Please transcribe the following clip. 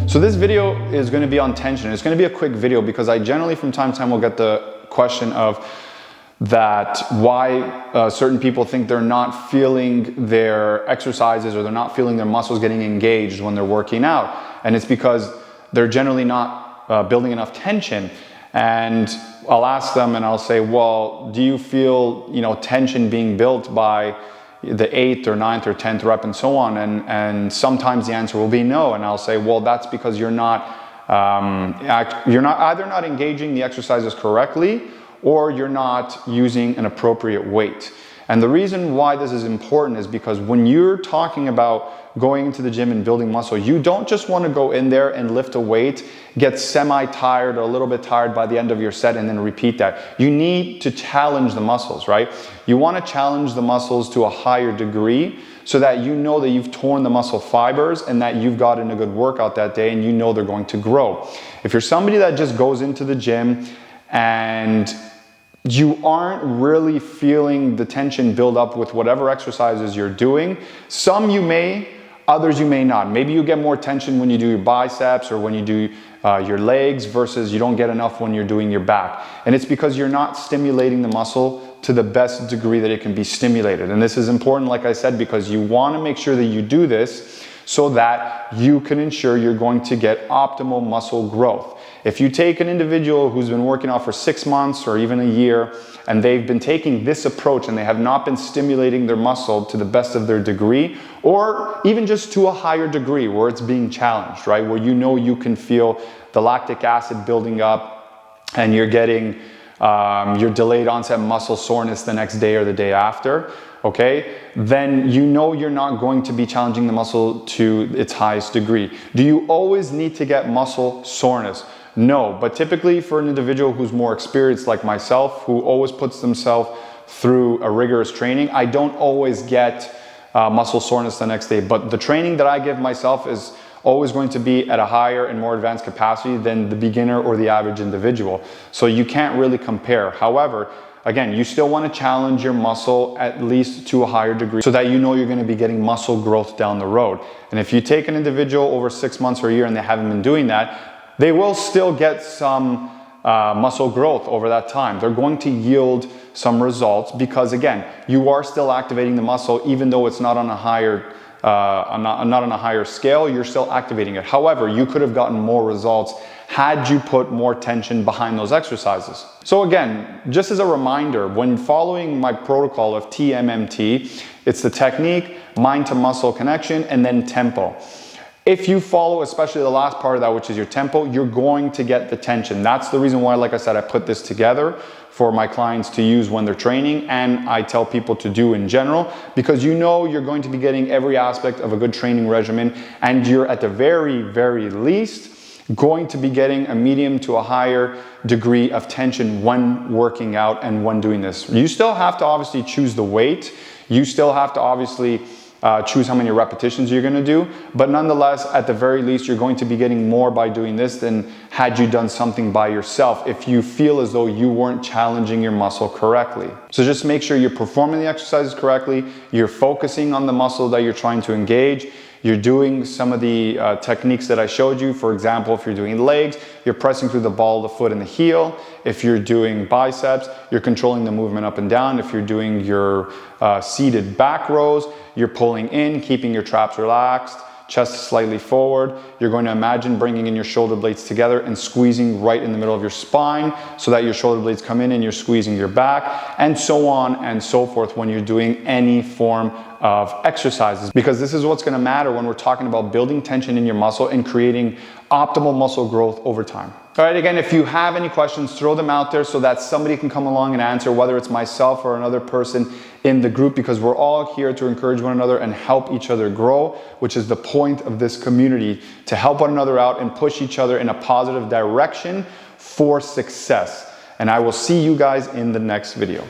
So this video is going to be on tension. It's going to be a quick video because I generally from time to time will get the question of that why certain people think they're not feeling their exercises or they're not feeling their muscles getting engaged when they're working out. And it's because they're generally not building enough tension. And I'll ask them and I'll say, well, do you feel, tension being built by the 8th or 9th or 10th rep and so on? And sometimes the answer will be no. And I'll say, well, that's because you're either not engaging the exercises correctly, or you're not using an appropriate weight. And the reason why this is important is because when you're talking about going into the gym and building muscle, you don't just want to go in there and lift a weight, get semi-tired or a little bit tired by the end of your set and then repeat that. You need to challenge the muscles, right? You want to challenge the muscles to a higher degree so that you know that you've torn the muscle fibers and that you've gotten a good workout that day and you know they're going to grow. If you're somebody that just goes into the gym and you aren't really feeling the tension build up with whatever exercises you're doing, some you may, others you may not. Maybe you get more tension when you do your biceps or when you do your legs versus you don't get enough when you're doing your back. And it's because you're not stimulating the muscle to the best degree that it can be stimulated. And this is important, like I said, because you want to make sure that you do this so that you can ensure you're going to get optimal muscle growth. If you take an individual who's been working out for 6 months or even a year, and they've been taking this approach and they have not been stimulating their muscle to the best of their degree, or even just to a higher degree where it's being challenged, right? Where you can feel the lactic acid building up and you're getting your delayed onset muscle soreness the next day or the day after, okay? Then you're not going to be challenging the muscle to its highest degree. Do you always need to get muscle soreness? No, but typically for an individual who's more experienced like myself, who always puts themselves through a rigorous training, I don't always get muscle soreness the next day. But the training that I give myself is always going to be at a higher and more advanced capacity than the beginner or the average individual. So you can't really compare. However, again, you still want to challenge your muscle at least to a higher degree so that you're going to be getting muscle growth down the road. And if you take an individual over 6 months or a year and they haven't been doing that, they will still get some muscle growth over that time. They're going to yield some results because, again, you are still activating the muscle even though it's not on a higher not on a higher scale. You're still activating it. However, you could have gotten more results had you put more tension behind those exercises. So again, just as a reminder, when following my protocol of TMMT, it's the technique, mind to muscle connection, and then tempo. If you follow, especially the last part of that, which is your tempo, you're going to get the tension. That's the reason why, like I said, I put this together for my clients to use when they're training, and I tell people to do in general, because you're going to be getting every aspect of a good training regimen, and you're at the very, very least going to be getting a medium to a higher degree of tension when working out and when doing this. You still have to obviously choose the weight. You still have to obviously choose how many repetitions you're going to do, but nonetheless, at the very least, you're going to be getting more by doing this than had you done something by yourself if you feel as though you weren't challenging your muscle correctly. So just make sure you're performing the exercises correctly, you're focusing on the muscle that you're trying to engage, you're doing some of the techniques that I showed you. For example, if you're doing legs, you're pressing through the ball of the foot and the heel. If you're doing biceps, you're controlling the movement up and down. If you're doing your seated back rows, you're pulling in, keeping your traps relaxed, chest slightly forward. You're going to imagine bringing in your shoulder blades together and squeezing right in the middle of your spine so that your shoulder blades come in and you're squeezing your back, and so on and so forth when you're doing any form of exercises, because this is what's going to matter when we're talking about building tension in your muscle and creating optimal muscle growth over time. All right, again, if you have any questions, throw them out there so that somebody can come along and answer, whether it's myself or another person in the group, because we're all here to encourage one another and help each other grow, which is the point of this community, to help one another out and push each other in a positive direction for success. And I will see you guys in the next video.